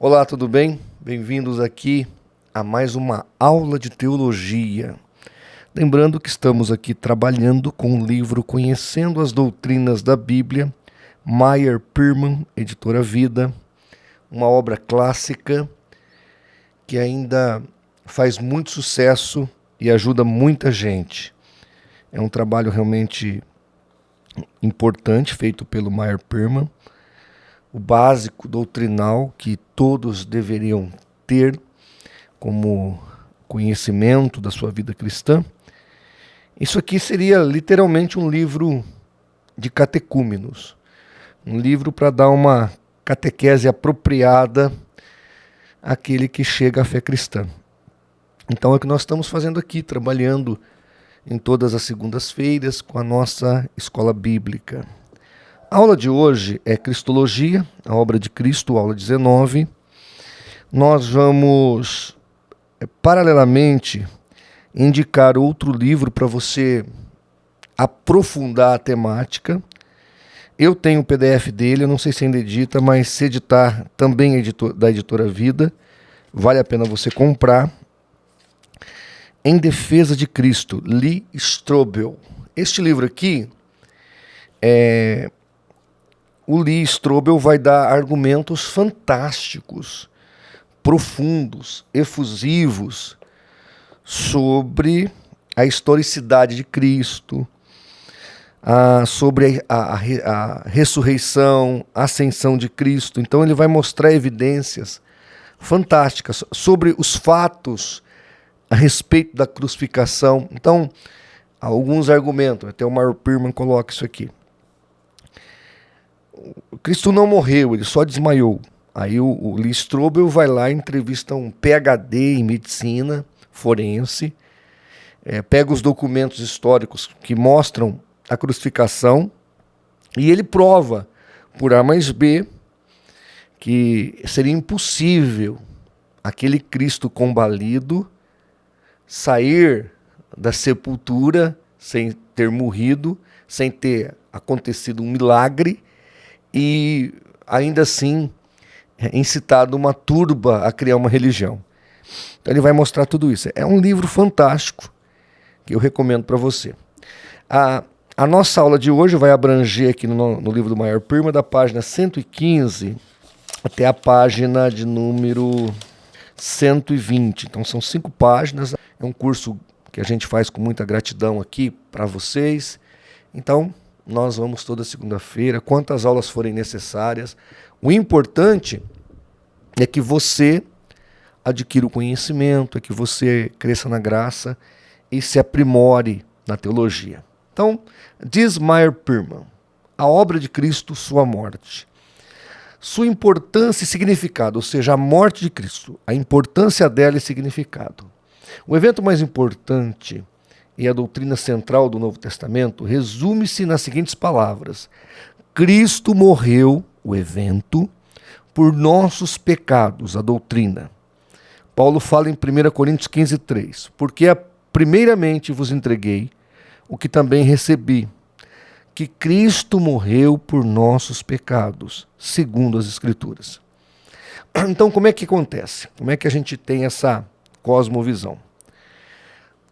Olá, tudo bem? Bem-vindos aqui a mais uma aula de teologia. Lembrando que estamos aqui trabalhando com o livro Conhecendo as Doutrinas da Bíblia, Meyer Pearman, editora Vida, uma obra clássica que ainda faz muito sucesso e ajuda muita gente. É um trabalho realmente importante feito pelo Meyer Pearman, o básico doutrinal que todos deveriam ter como conhecimento da sua vida cristã. Isso aqui seria literalmente um livro de catecúmenos, um livro para dar uma catequese apropriada àquele que chega à fé cristã. Então é o que nós estamos fazendo aqui, trabalhando em todas as segundas-feiras com a nossa escola bíblica. A aula de hoje é Cristologia, a obra de Cristo, aula 19. Nós vamos, paralelamente, indicar outro livro para você aprofundar a temática. Eu tenho o PDF dele, eu não sei se ainda edita, mas se editar também é da editora Vida, vale a pena você comprar. Em Defesa de Cristo, Lee Strobel. Este livro aqui o Lee Strobel vai dar argumentos fantásticos, profundos, efusivos sobre a historicidade de Cristo, sobre a ressurreição, a ascensão de Cristo. Então ele vai mostrar evidências fantásticas sobre os fatos a respeito da crucificação. Então, alguns argumentos, até o Meyer Pearman coloca isso aqui. Cristo não morreu, ele só desmaiou. Aí o Lee Strobel vai lá e entrevista um PhD em medicina forense, pega os documentos históricos que mostram a crucificação e ele prova, por A mais B, que seria impossível aquele Cristo combalido sair da sepultura sem ter morrido, sem ter acontecido um milagre, e ainda assim incitado uma turba a criar uma religião. Então ele vai mostrar tudo isso. É um livro fantástico que eu recomendo para você. A nossa aula de hoje vai abranger aqui no livro do Meyer Pearman, da página 115 até a página de número 120. Então são 5 páginas. É um curso que a gente faz com muita gratidão aqui para vocês. Então nós vamos toda segunda-feira, quantas aulas forem necessárias. O importante é que você adquira o conhecimento, é que você cresça na graça e se aprimore na teologia. Então, diz Meyer Pearman, a obra de Cristo, sua morte. Sua importância e significado, ou seja, a morte de Cristo, a importância dela e significado. O evento mais importante e a doutrina central do Novo Testamento resume-se nas seguintes palavras: Cristo morreu, o evento, por nossos pecados, a doutrina. Paulo fala em 1 Coríntios 15:3, porque primeiramente vos entreguei o que também recebi, que Cristo morreu por nossos pecados, segundo as Escrituras. Então, como é que acontece? Como é que a gente tem essa cosmovisão?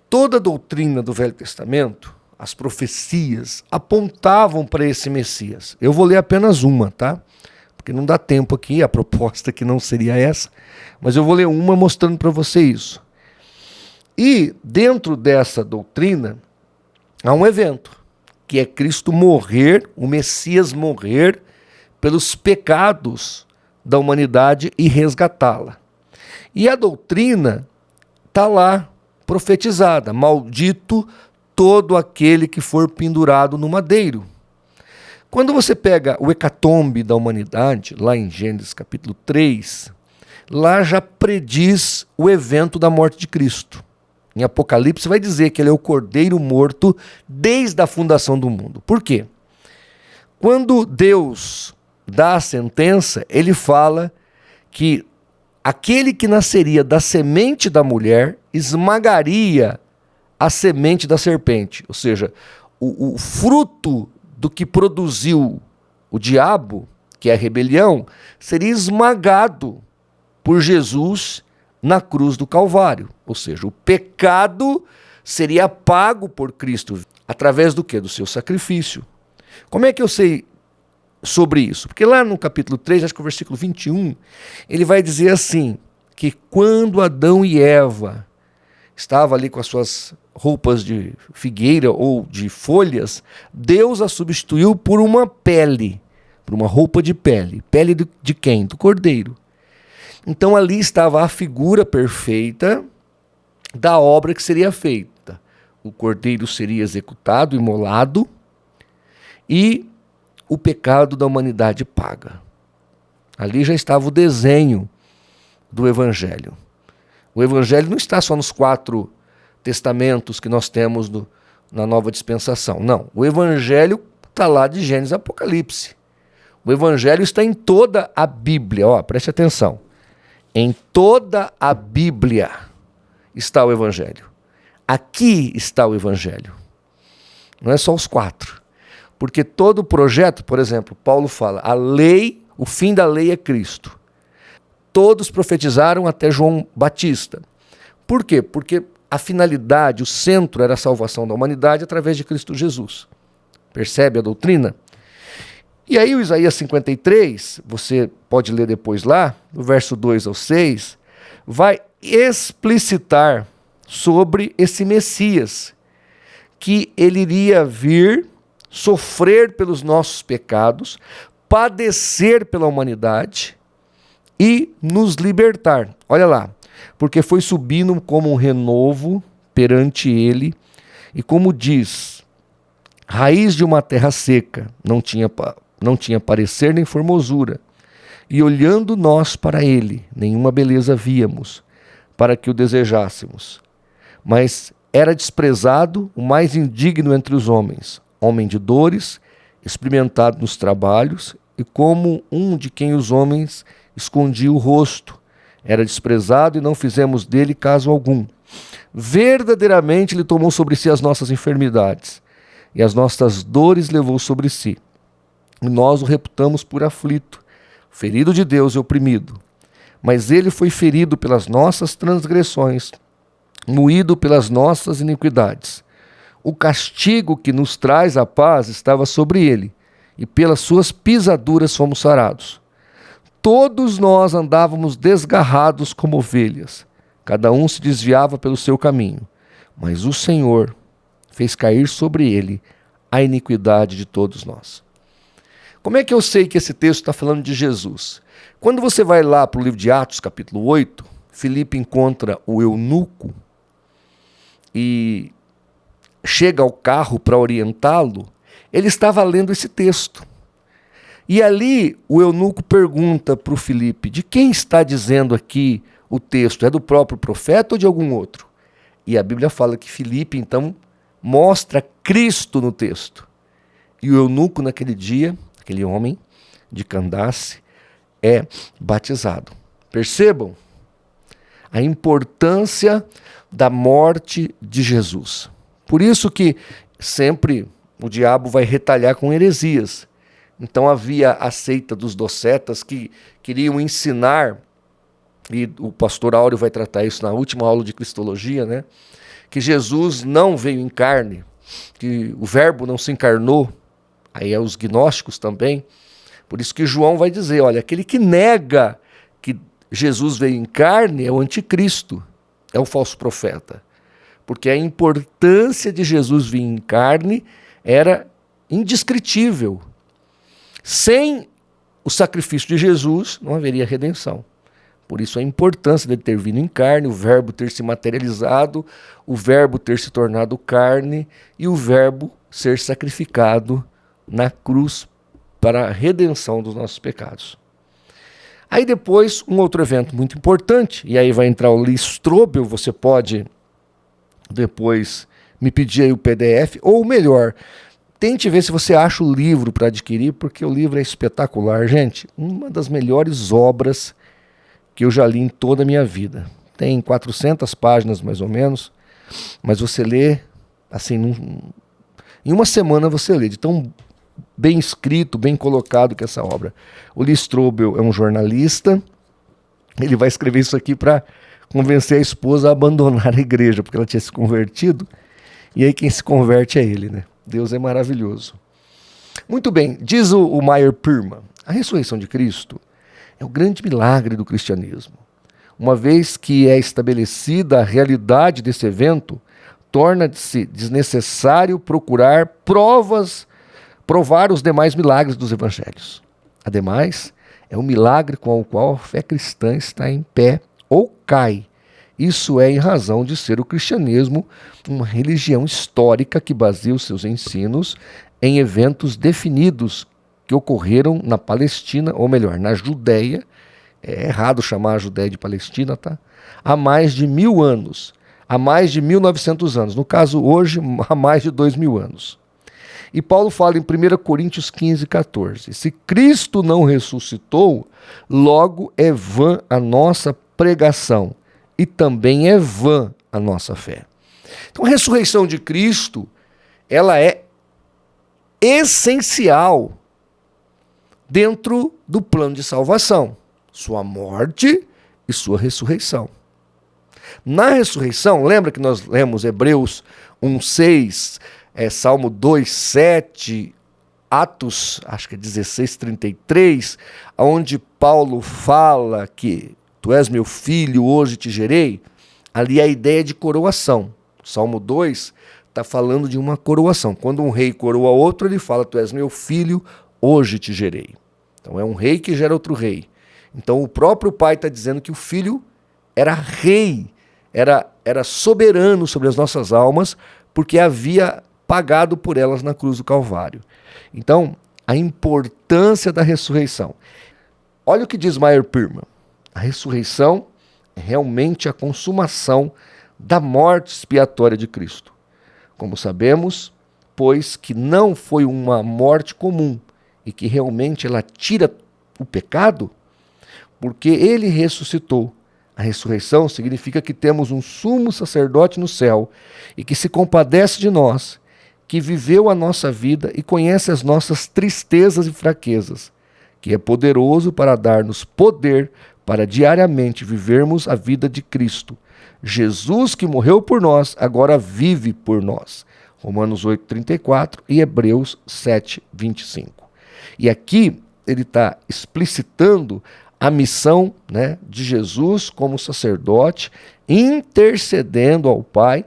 Toda a doutrina do Velho Testamento, as profecias, apontavam para esse Messias. Eu vou ler apenas uma, tá? Porque não dá tempo aqui, a proposta que não seria essa, mas eu vou ler uma mostrando para você isso. E dentro dessa doutrina, há um evento, que é Cristo morrer, o Messias morrer pelos pecados da humanidade e resgatá-la. E a doutrina está lá, profetizada: maldito todo aquele que for pendurado no madeiro. Quando você pega o hecatombe da humanidade, lá em Gênesis capítulo 3, lá já prediz o evento da morte de Cristo. Em Apocalipse vai dizer que ele é o cordeiro morto desde a fundação do mundo. Por quê? Quando Deus dá a sentença, ele fala que aquele que nasceria da semente da mulher esmagaria a semente da serpente. Ou seja, o fruto do que produziu o diabo, que é a rebelião, seria esmagado por Jesus na cruz do Calvário. Ou seja, o pecado seria pago por Cristo. Através do quê? Do seu sacrifício. Como é que eu sei sobre isso? Porque lá no capítulo 3, acho que o versículo 21, ele vai dizer assim, que quando Adão e Eva estavam ali com as suas roupas de figueira ou de folhas, Deus a substituiu por uma pele, por uma roupa de pele. Pele de quem? Do cordeiro. Então ali estava a figura perfeita da obra que seria feita. O cordeiro seria executado, imolado, e o pecado da humanidade paga. Ali já estava o desenho do Evangelho. O Evangelho não está só nos 4 testamentos que nós temos na nova dispensação. Não, o Evangelho está lá de Gênesis a Apocalipse. O Evangelho está em toda a Bíblia. Ó, preste atenção. Em toda a Bíblia está o Evangelho. Aqui está o Evangelho. Não é só os 4. Porque todo o projeto, por exemplo, Paulo fala, a lei, o fim da lei é Cristo. Todos profetizaram até João Batista. Por quê? Porque a finalidade, o centro era a salvação da humanidade através de Cristo Jesus. Percebe a doutrina? E aí o Isaías 53, você pode ler depois lá, do verso 2 ao 6, vai explicitar sobre esse Messias, que ele iria vir, sofrer pelos nossos pecados, padecer pela humanidade e nos libertar. Olha lá, porque foi subindo como um renovo perante ele, e como diz, raiz de uma terra seca, não tinha parecer nem formosura, e olhando nós para ele, nenhuma beleza víamos, para que o desejássemos. Mas era desprezado, o mais indigno entre os homens, homem de dores, experimentado nos trabalhos, e como um de quem os homens escondiam o rosto. Era desprezado e não fizemos dele caso algum. Verdadeiramente ele tomou sobre si as nossas enfermidades, e as nossas dores levou sobre si. E nós o reputamos por aflito, ferido de Deus e oprimido. Mas ele foi ferido pelas nossas transgressões, moído pelas nossas iniquidades. O castigo que nos traz a paz estava sobre ele, e pelas suas pisaduras fomos sarados. Todos nós andávamos desgarrados como ovelhas, cada um se desviava pelo seu caminho, mas o Senhor fez cair sobre ele a iniquidade de todos nós. Como é que eu sei que esse texto está falando de Jesus? Quando você vai lá para o livro de Atos, capítulo 8, Filipe encontra o eunuco e chega ao carro para orientá-lo, ele estava lendo esse texto. E ali o eunuco pergunta para o Filipe, de quem está dizendo aqui o texto? É do próprio profeta ou de algum outro? E a Bíblia fala que Filipe, então, mostra Cristo no texto. E o eunuco, naquele dia, aquele homem de Candace, é batizado. Percebam a importância da morte de Jesus. Por isso que sempre o diabo vai retalhar com heresias. Então havia a seita dos docetas que queriam ensinar, e o pastor Áureo vai tratar isso na última aula de Cristologia, né? Que Jesus não veio em carne, que o verbo não se encarnou, aí é os gnósticos também. Por isso que João vai dizer, olha, aquele que nega que Jesus veio em carne é o anticristo, é o falso profeta. Porque a importância de Jesus vir em carne era indescritível. Sem o sacrifício de Jesus, não haveria redenção. Por isso a importância dele ter vindo em carne, o verbo ter se materializado, o verbo ter se tornado carne e o verbo ser sacrificado na cruz para a redenção dos nossos pecados. Aí depois, um outro evento muito importante, e aí vai entrar o Lee Strobel, você pode depois me pedir aí o PDF, ou melhor, tente ver se você acha o livro para adquirir, porque o livro é espetacular, gente. Uma das melhores obras que eu já li em toda a minha vida. Tem 400 páginas mais ou menos, mas você lê, assim, em uma semana você lê, de tão bem escrito, bem colocado que essa obra. O Lee Strobel é um jornalista, Ele vai escrever isso aqui para convencer a esposa a abandonar a igreja, porque ela tinha se convertido. E aí quem se converte é ele, né? Deus é maravilhoso. Muito bem, diz o Meyer Pirma, a ressurreição de Cristo é o grande milagre do cristianismo. Uma vez que é estabelecida a realidade desse evento, torna-se desnecessário procurar provar os demais milagres dos evangelhos. Ademais, é um milagre com o qual a fé cristã está em pé ou cai. Isso é em razão de ser o cristianismo uma religião histórica que baseia os seus ensinos em eventos definidos que ocorreram na Palestina, ou melhor, na Judéia. É errado chamar a Judéia de Palestina, tá? Há mais de 1000 anos, há mais de 1900 anos. No caso, hoje, há mais de 2000 anos. E Paulo fala em 1 Coríntios 15, 14. Se Cristo não ressuscitou, logo é vã a nossa pregação e também é vã a nossa fé. Então a ressurreição de Cristo, ela é essencial dentro do plano de salvação. Sua morte e sua ressurreição. Na ressurreição, lembra que nós lemos Hebreus 1:6, Salmo 2:7, Atos, acho que é 16:33, onde Paulo fala que tu és meu filho, hoje te gerei. Ali é a ideia de coroação. Salmo 2 está falando de uma coroação. Quando um rei coroa outro, ele fala, tu és meu filho, hoje te gerei. Então é um rei que gera outro rei. Então o próprio pai está dizendo que o filho era rei, era soberano sobre as nossas almas, porque havia pagado por elas na cruz do Calvário. Então, a importância da ressurreição. Olha o que diz Meyer Pirma. A ressurreição é realmente a consumação da morte expiatória de Cristo. Como sabemos, pois que não foi uma morte comum e que realmente ela tira o pecado, porque ele ressuscitou. A ressurreição significa que temos um sumo sacerdote no céu e que se compadece de nós, que viveu a nossa vida e conhece as nossas tristezas e fraquezas, que é poderoso para dar-nos poder para diariamente vivermos a vida de Cristo. Jesus que morreu por nós, agora vive por nós. Romanos 8:34 e Hebreus 7:25. E aqui ele está explicitando a missão, né, de Jesus como sacerdote, intercedendo ao Pai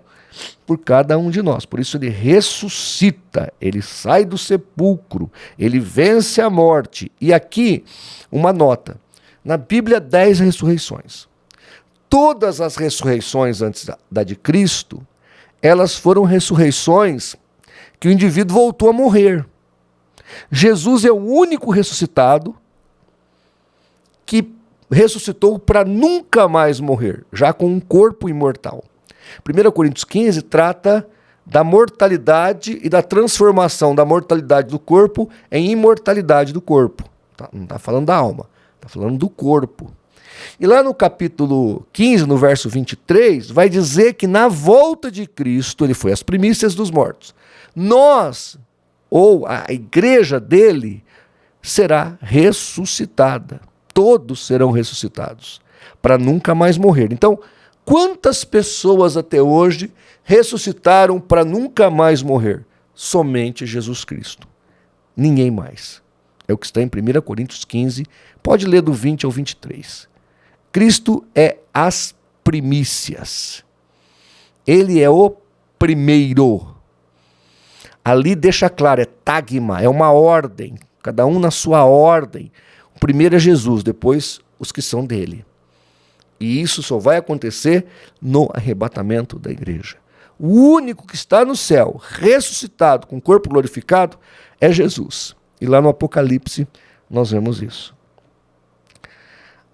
por cada um de nós. Por isso ele ressuscita, ele sai do sepulcro, ele vence a morte. E aqui, uma nota. Na Bíblia, 10 ressurreições. Todas as ressurreições antes da de Cristo, elas foram ressurreições que o indivíduo voltou a morrer. Jesus é o único ressuscitado que ressuscitou para nunca mais morrer, já com um corpo imortal. 1 Coríntios 15 trata da mortalidade e da transformação da mortalidade do corpo em imortalidade do corpo. Não está falando da alma, está falando do corpo. E lá no capítulo 15, no verso 23, vai dizer que na volta de Cristo, ele foi as primícias dos mortos. Nós, ou a igreja dele, será ressuscitada. Todos serão ressuscitados, para nunca mais morrer. Então, quantas pessoas até hoje ressuscitaram para nunca mais morrer? Somente Jesus Cristo. Ninguém mais. É o que está em 1 Coríntios 15, pode ler do 20 ao 23. Cristo é as primícias. Ele é o primeiro. Ali deixa claro, é tagma, é uma ordem, cada um na sua ordem. O primeiro é Jesus, depois os que são dele. E isso só vai acontecer no arrebatamento da igreja. O único que está no céu, ressuscitado, com o corpo glorificado, é Jesus. E lá no Apocalipse nós vemos isso.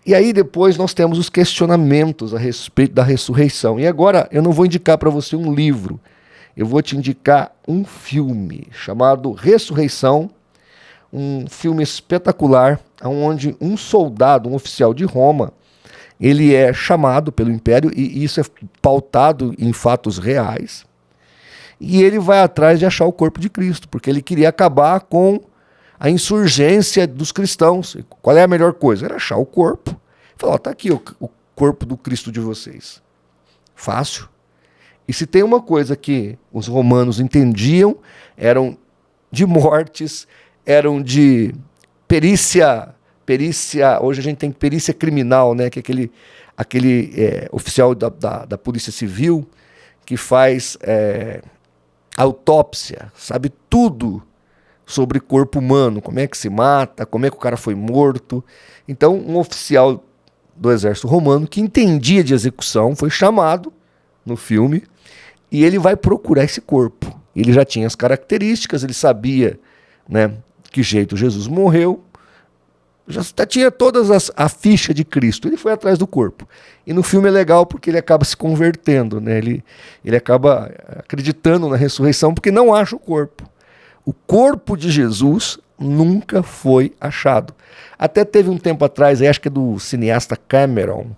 E aí depois nós temos os questionamentos a respeito da ressurreição. E agora eu não vou indicar para você um livro, eu vou te indicar um filme chamado Ressurreição, um filme espetacular, onde um soldado, um oficial de Roma, ele é chamado pelo Império, e isso é pautado em fatos reais, e ele vai atrás de achar o corpo de Cristo, porque ele queria acabar com a insurgência dos cristãos. Qual é a melhor coisa? Era achar o corpo, Falou, ó, tá aqui o corpo do Cristo de vocês. Fácil. E se tem uma coisa que os romanos entendiam, eram de mortes, eram de perícia, hoje a gente tem perícia criminal, né? Que é aquele oficial da Polícia Civil que faz autópsia, sabe tudo sobre corpo humano, como é que se mata, como é que o cara foi morto. Então, um oficial do exército romano que entendia de execução foi chamado no filme e ele vai procurar esse corpo. Ele já tinha as características, ele sabia, né, que jeito Jesus morreu, já tinha todas a ficha de Cristo. Ele foi atrás do corpo. E no filme é legal porque ele acaba se convertendo, né? Ele acaba acreditando na ressurreição porque não acha o corpo. O corpo de Jesus nunca foi achado. Até teve um tempo atrás, acho que é do cineasta Cameron,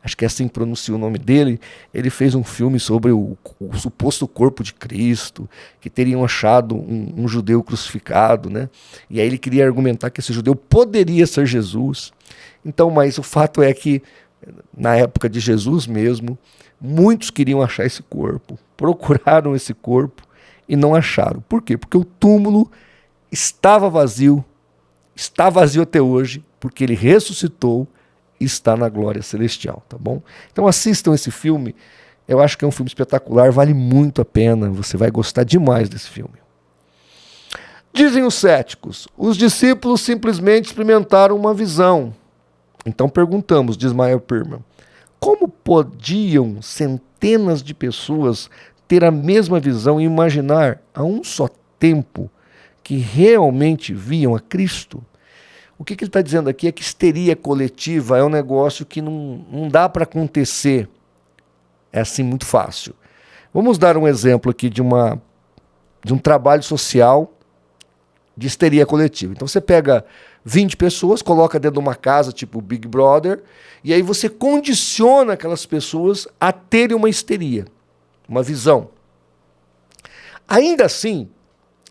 acho que é assim que pronuncia o nome dele, ele fez um filme sobre o suposto corpo de Cristo, que teriam achado um judeu crucificado, né? E aí ele queria argumentar que esse judeu poderia ser Jesus. Então, mas o fato é que, na época de Jesus mesmo, muitos queriam achar esse corpo, procuraram esse corpo e não acharam. Por quê? Porque o túmulo estava vazio, está vazio até hoje, porque ele ressuscitou, está na glória celestial, tá bom? Então assistam esse filme, eu acho que é um filme espetacular, vale muito a pena, você vai gostar demais desse filme. Dizem os céticos, os discípulos simplesmente experimentaram uma visão. Então perguntamos, diz Meyer Perman, como podiam centenas de pessoas ter a mesma visão e imaginar a um só tempo que realmente viam a Cristo? O que ele está dizendo aqui é que histeria coletiva é um negócio que não dá para acontecer. É assim muito fácil. Vamos dar um exemplo aqui de um trabalho social de histeria coletiva. Então você pega 20 pessoas, coloca dentro de uma casa tipo Big Brother, e aí você condiciona aquelas pessoas a terem uma histeria, uma visão. Ainda assim,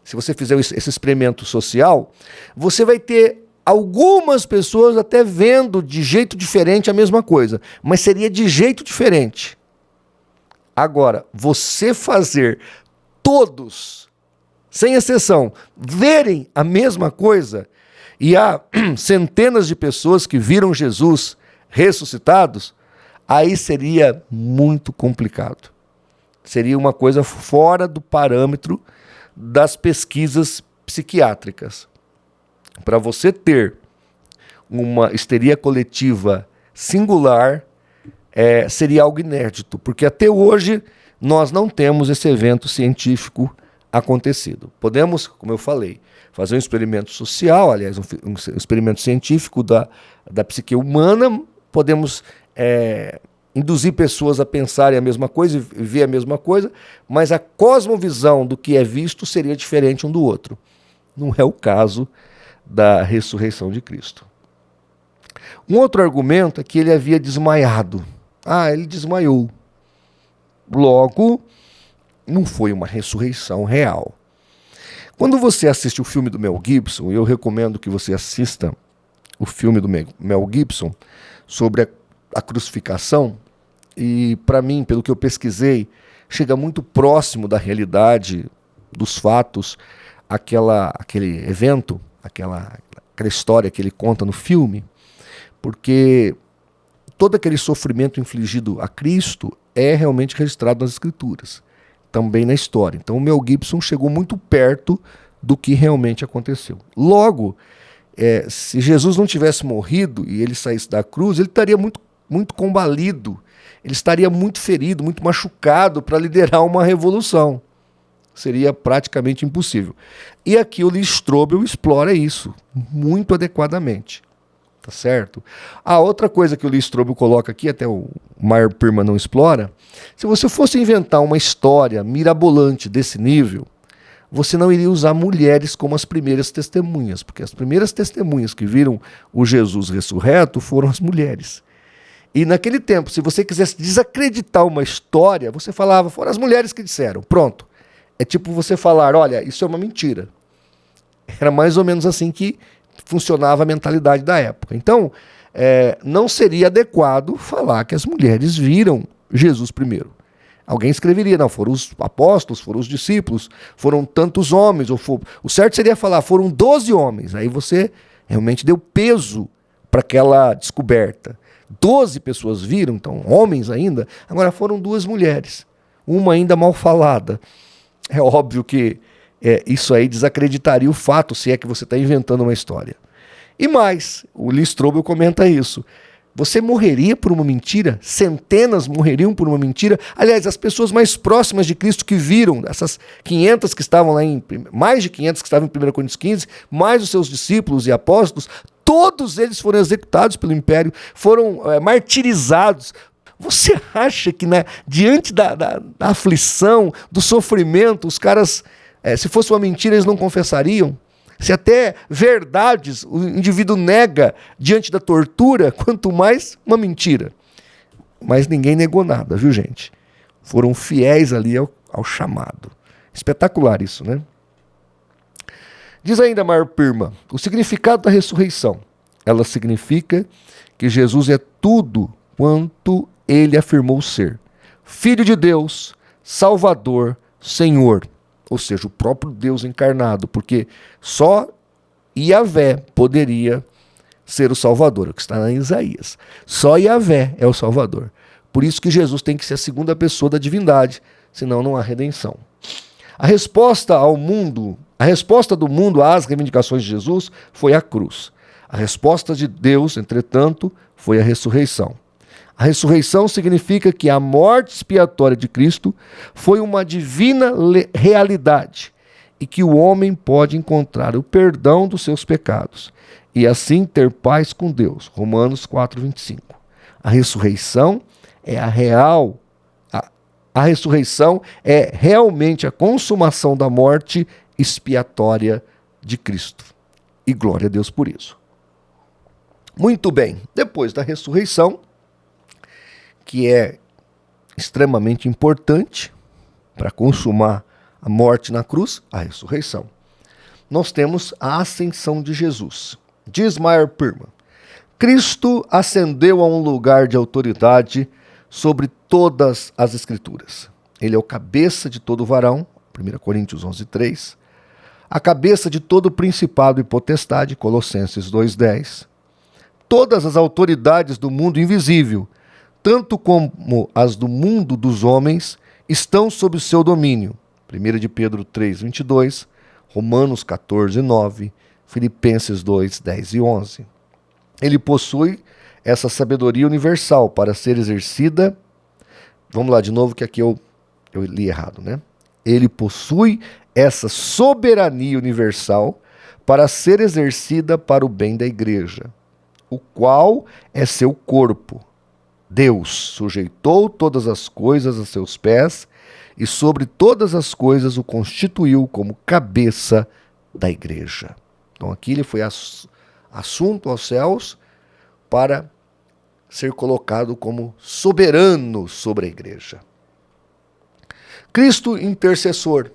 se você fizer esse experimento social, você vai ter algumas pessoas até vendo de jeito diferente a mesma coisa, mas seria de jeito diferente. Agora, você fazer todos, sem exceção, verem a mesma coisa, e há centenas de pessoas que viram Jesus ressuscitados, aí seria muito complicado. Seria uma coisa fora do parâmetro das pesquisas psiquiátricas. Para você ter uma histeria coletiva singular, seria algo inédito, porque até hoje nós não temos esse evento científico acontecido. Podemos, como eu falei, fazer um experimento social, aliás, um experimento científico da psique humana, podemos induzir pessoas a pensarem a mesma coisa e ver a mesma coisa, mas a cosmovisão do que é visto seria diferente um do outro. Não é o caso da ressurreição de Cristo. Um outro argumento é que ele havia desmaiado. Ele desmaiou. Logo, não foi uma ressurreição real. Quando você assiste o filme do Mel Gibson, eu recomendo que você assista o filme do Mel Gibson sobre a crucificação, e para mim, pelo que eu pesquisei, chega muito próximo da realidade, dos fatos, aquele evento, aquela história que ele conta no filme, porque todo aquele sofrimento infligido a Cristo é realmente registrado nas Escrituras, também na história. Então o Mel Gibson chegou muito perto do que realmente aconteceu. Logo, se Jesus não tivesse morrido e ele saísse da cruz, ele estaria muito, muito combalido, ele estaria muito ferido, muito machucado para liderar uma revolução. Seria praticamente impossível. E aqui o Lee Strobel explora isso muito adequadamente. Tá certo? A outra coisa que o Lee Strobel coloca aqui, até o Meyer Perman não explora, se você fosse inventar uma história mirabolante desse nível, você não iria usar mulheres como as primeiras testemunhas, porque as primeiras testemunhas que viram o Jesus ressurreto foram as mulheres. E naquele tempo, se você quisesse desacreditar uma história, você falava, foram as mulheres que disseram, pronto. É tipo você falar, olha, isso é uma mentira. Era mais ou menos assim que funcionava a mentalidade da época. Então, não seria adequado falar que as mulheres viram Jesus primeiro. Alguém escreveria, não, foram os apóstolos, foram os discípulos, foram tantos homens. O certo seria falar, foram 12 homens. Aí você realmente deu peso para aquela descoberta. 12 pessoas viram, então homens ainda, agora foram 2 mulheres. Uma ainda mal falada. É óbvio que isso aí desacreditaria o fato, se é que você está inventando uma história. E mais, o Lee Strobel comenta isso. Você morreria por uma mentira? Centenas morreriam por uma mentira? Aliás, as pessoas mais próximas de Cristo que viram, essas 500 que estavam lá mais de 500 que estavam em 1 Coríntios 15, mais os seus discípulos e apóstolos, todos eles foram executados pelo império, foram martirizados. Você acha que diante da aflição, do sofrimento, os caras, se fosse uma mentira, eles não confessariam? Se até verdades o indivíduo nega diante da tortura, quanto mais uma mentira. Mas ninguém negou nada, viu, gente? Foram fiéis ali ao chamado. Espetacular isso, né? Diz ainda Meyer Pirma, o significado da ressurreição. Ela significa que Jesus é tudo quanto ele afirmou ser. Filho de Deus, Salvador, Senhor. Ou seja, o próprio Deus encarnado, porque só Yahvé poderia ser o Salvador, o que está em Isaías. Só Yahvé é o Salvador. Por isso que Jesus tem que ser a segunda pessoa da divindade, senão não há redenção. A resposta do mundo às reivindicações de Jesus foi a cruz. A resposta de Deus, entretanto, foi a ressurreição. A ressurreição significa que a morte expiatória de Cristo foi uma divina realidade e que o homem pode encontrar o perdão dos seus pecados e assim ter paz com Deus. Romanos 4:25. A ressurreição é a ressurreição é realmente a consumação da morte expiatória de Cristo. E glória a Deus por isso. Muito bem, depois da ressurreição, que é extremamente importante para consumar a morte na cruz, a ressurreição. Nós temos a ascensão de Jesus. Diz Meyer Pirma, Cristo ascendeu a um lugar de autoridade sobre todas as Escrituras. Ele é o cabeça de todo varão, 1 Coríntios 11:3, a cabeça de todo principado e potestade, Colossenses 2:10. Todas as autoridades do mundo invisível, tanto como as do mundo dos homens, estão sob o seu domínio. 1 de Pedro 3:22, Romanos 14:9, Filipenses 2:10 e 11. Ele possui essa sabedoria universal para ser exercida. Vamos lá de novo, que aqui eu li errado, né? Ele possui essa soberania universal para ser exercida para o bem da igreja, o qual é seu corpo. Deus sujeitou todas as coisas a seus pés e sobre todas as coisas o constituiu como cabeça da igreja. Então aqui ele foi assunto aos céus para ser colocado como soberano sobre a igreja. Cristo intercessor,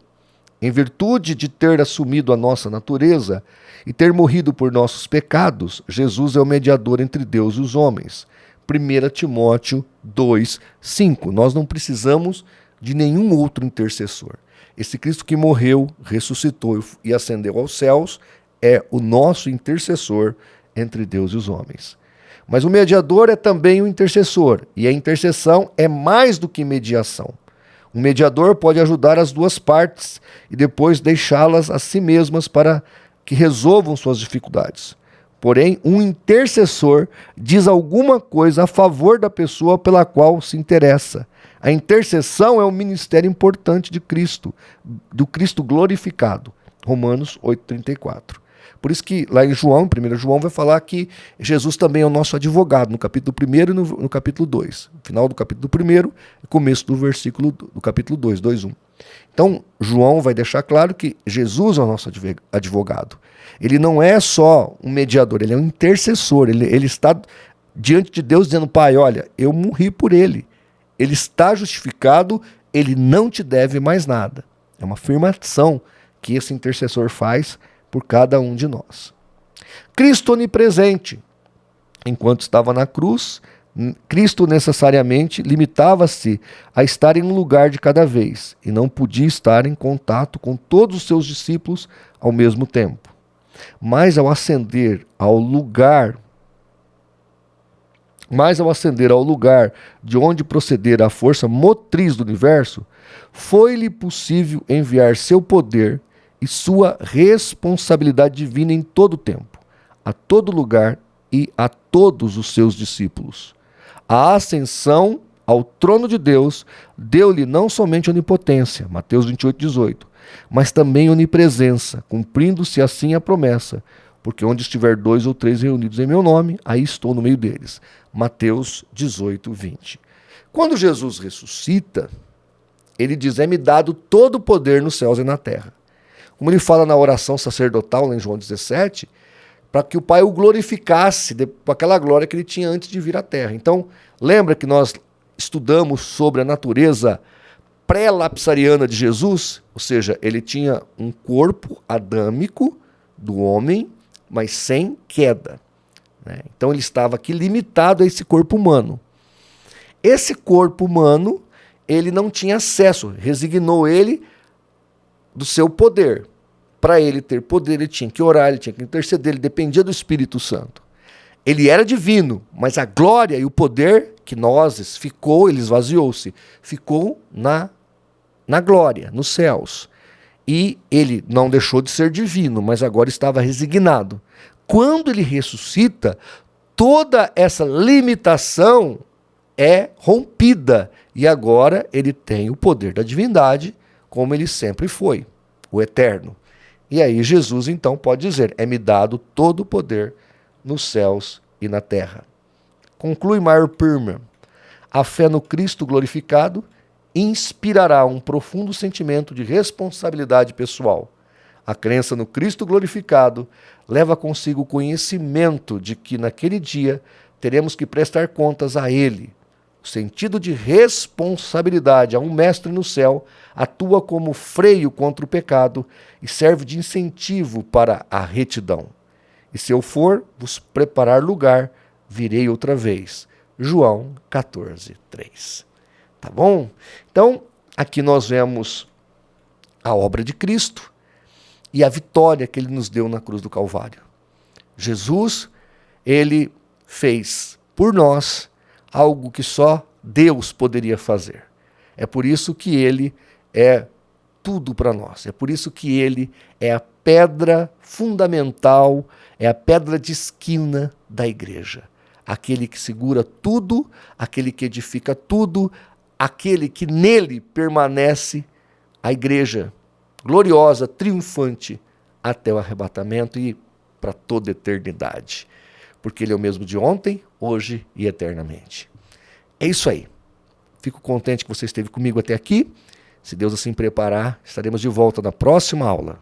em virtude de ter assumido a nossa natureza e ter morrido por nossos pecados, Jesus é o mediador entre Deus e os homens. 1 Timóteo 2:5. Nós não precisamos de nenhum outro intercessor. Esse Cristo que morreu, ressuscitou e ascendeu aos céus é o nosso intercessor entre Deus e os homens. Mas o mediador é também o intercessor, e a intercessão é mais do que mediação. O mediador pode ajudar as duas partes e depois deixá-las a si mesmas para que resolvam suas dificuldades. Porém, um intercessor diz alguma coisa a favor da pessoa pela qual se interessa. A intercessão é um ministério importante de Cristo, do Cristo glorificado. Romanos 8:34. Por isso que lá em João, 1 João, vai falar que Jesus também é o nosso advogado, no capítulo 1 e no capítulo 2. Final do capítulo 1 e começo do versículo do capítulo 2, 2:1. Então, João vai deixar claro que Jesus é o nosso advogado. Ele não é só um mediador, ele é um intercessor. Ele está diante de Deus dizendo, Pai, olha, eu morri por ele. Ele está justificado, ele não te deve mais nada. É uma afirmação que esse intercessor faz por cada um de nós. Cristo onipresente. Enquanto estava na cruz, Cristo necessariamente limitava-se a estar em um lugar de cada vez e não podia estar em contato com todos os seus discípulos ao mesmo tempo. Mas ao ascender ao lugar de onde procedera a força motriz do universo, foi-lhe possível enviar seu poder e sua responsabilidade divina em todo o tempo, a todo lugar e a todos os seus discípulos. A ascensão ao trono de Deus deu-lhe não somente onipotência, Mateus 28:18, mas também onipresença, cumprindo-se assim a promessa, porque onde estiver 2 ou 3 reunidos em meu nome, aí estou no meio deles. Mateus 18:20. Quando Jesus ressuscita, ele diz: é-me dado todo o poder nos céus e na terra. Como ele fala na oração sacerdotal, lá em João 17, para que o Pai o glorificasse com aquela glória que ele tinha antes de vir à terra. Então, lembra que nós estudamos sobre a natureza pré-lapsariana de Jesus? Ou seja, ele tinha um corpo adâmico do homem, mas sem queda. Então ele estava aqui limitado a esse corpo humano. Esse corpo humano, ele não tinha acesso, resignou ele do seu poder. Para ele ter poder, ele tinha que orar, ele tinha que interceder, ele dependia do Espírito Santo. Ele era divino, mas a glória e o poder que nós ficou, ele esvaziou-se, ficou na glória, nos céus. E ele não deixou de ser divino, mas agora estava resignado. Quando ele ressuscita, toda essa limitação é rompida. E agora ele tem o poder da divindade, como ele sempre foi, o eterno. E aí Jesus então pode dizer: é-me dado todo o poder nos céus e na terra. Conclui Meyer Perman: a fé no Cristo glorificado inspirará um profundo sentimento de responsabilidade pessoal. A crença no Cristo glorificado leva consigo o conhecimento de que naquele dia teremos que prestar contas a Ele. O sentido de responsabilidade a um mestre no céu atua como freio contra o pecado e serve de incentivo para a retidão. E se eu for vos preparar lugar, virei outra vez. João 14:3. Tá bom? Então, aqui nós vemos a obra de Cristo e a vitória que ele nos deu na cruz do Calvário. Jesus, ele fez por nós algo que só Deus poderia fazer. É por isso que ele é tudo para nós. É por isso que ele é a pedra fundamental, é a pedra de esquina da igreja. Aquele que segura tudo, aquele que edifica tudo, aquele que nele permanece a igreja gloriosa, triunfante, até o arrebatamento e para toda a eternidade. Porque ele é o mesmo de ontem, hoje e eternamente. É isso aí. Fico contente que você esteve comigo até aqui. Se Deus assim preparar, estaremos de volta na próxima aula.